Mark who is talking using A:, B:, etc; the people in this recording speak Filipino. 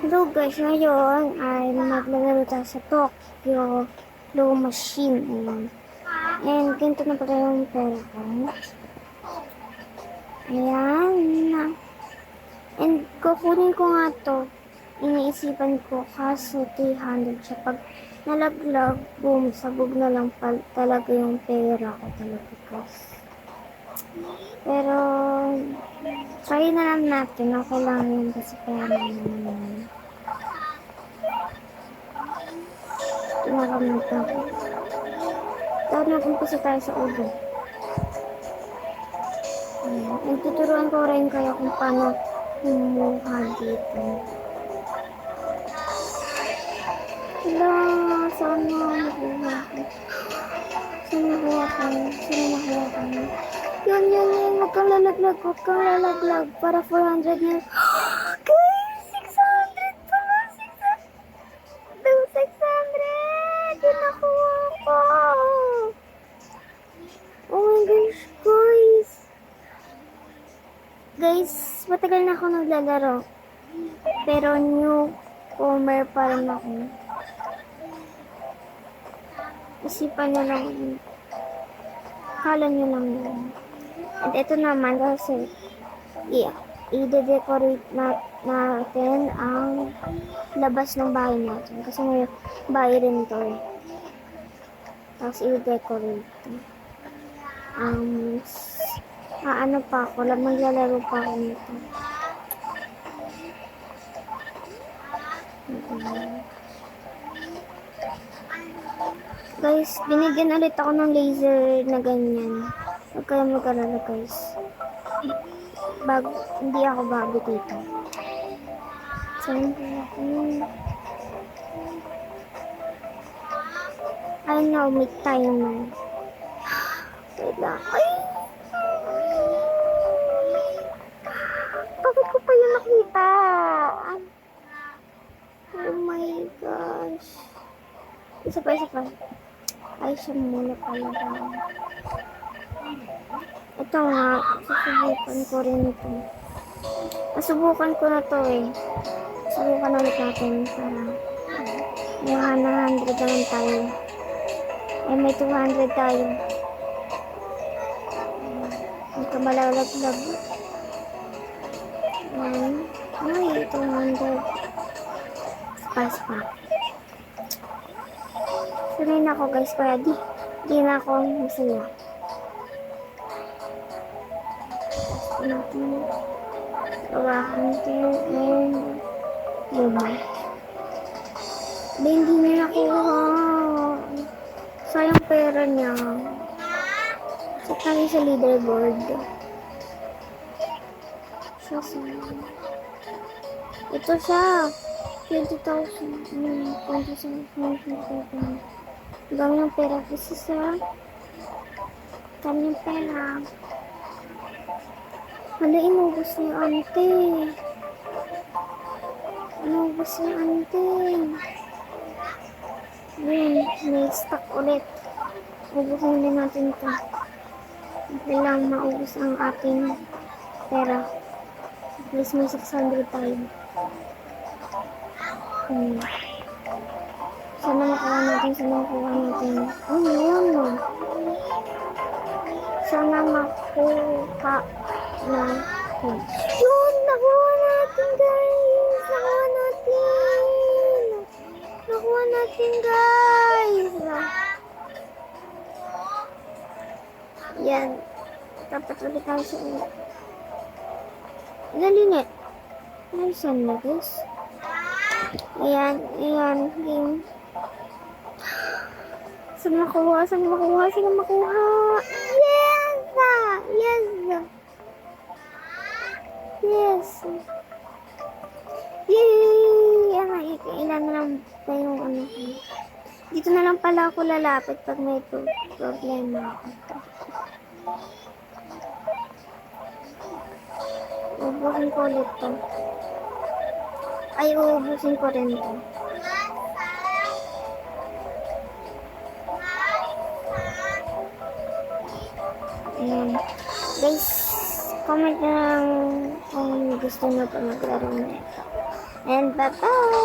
A: Hello guys, ngayon ay maglalaro tayo sa Tokyo Claw Machine. Ayan. And ganito na pala yung pera ko. Ayan. And kukunin ko nga to. Iniisipan ko kaso 300 siya. Pag nalaglag, boom, sabog na lang talaga yung pera ko talaga guys. Pero try na lang natin. Okay lang yun kasi pera naman. Tumakamit ako. Dahil nag-umpisa tayo sa ulo. And tuturuan ko rin kayo kung paano kumuha dito. Wala, sana makuha ko. Sana makuha ko. Sana makuha ko. Yun. Huwag kang lalaglag. Huwag kang lalaglag. Para 400 na. Guys, 600 pala. 600. Yun nakuha ko. Oh my gosh, guys. Guys, matagal na ako naglalaro. Pero newcomer pa rin ako. Isipan nyo lang. Kala nyo lang yun. At ito naman kasi i-decorate natin ang labas ng bahay natin. Kasi may bahay rin to eh. Tapos i-decorate. Ano pa ako, maglalaro pa ako nito. Guys, binigyan ulit ako ng laser na ganyan. Huwag kayo mag-alala guys. Hindi ako bago dito. Saan ba ako? I know, may timer. Wait lang. Ay! Bakit ko pa yun nakita? Oh my gosh. Isa pa. Ay, siya muna pala. Ito nga, susubukan ko rin ito. Nasubukan ko na to eh. Subukan ulit natin para may 100 naman tayo. Eh, may 200 tayo. Hindi ka malalaglag. Ay, 200. Spa. Sanay na ako guys, kaya di na ako masaya. Gawakan ito yung luma. Hindi niya nakuha. Sayang pera niya. Check tayo sa leaderboard. Ito siya. 20,000. 20,000. Dami ng pera kasi sa kanyang pera. Hala, inubos niya ante. Yun, may stock ulit. Ubusin din natin ito. Hindi lang maubos ang ating pera. At least may 600 tayo. Sana makuha natin. Ano yun? Sana makuha natin. Yun! Nakuha natin guys! Nakuha natin guys! Yan. Dapat ulit tayo sa ulit. Nalinit. Nalisan na guys. Ayan. Game. Saan makuha? Yes! Yay! Ilan na lang pa yung ano ko. Dito na lang pala ako lalapit pag may problema ako. Ubusin ko ulit to. Ay, uubusin ko rin to. Ayan. Guys, comment na lang kung gusto nyo pa maglaro na ito. And bye-bye!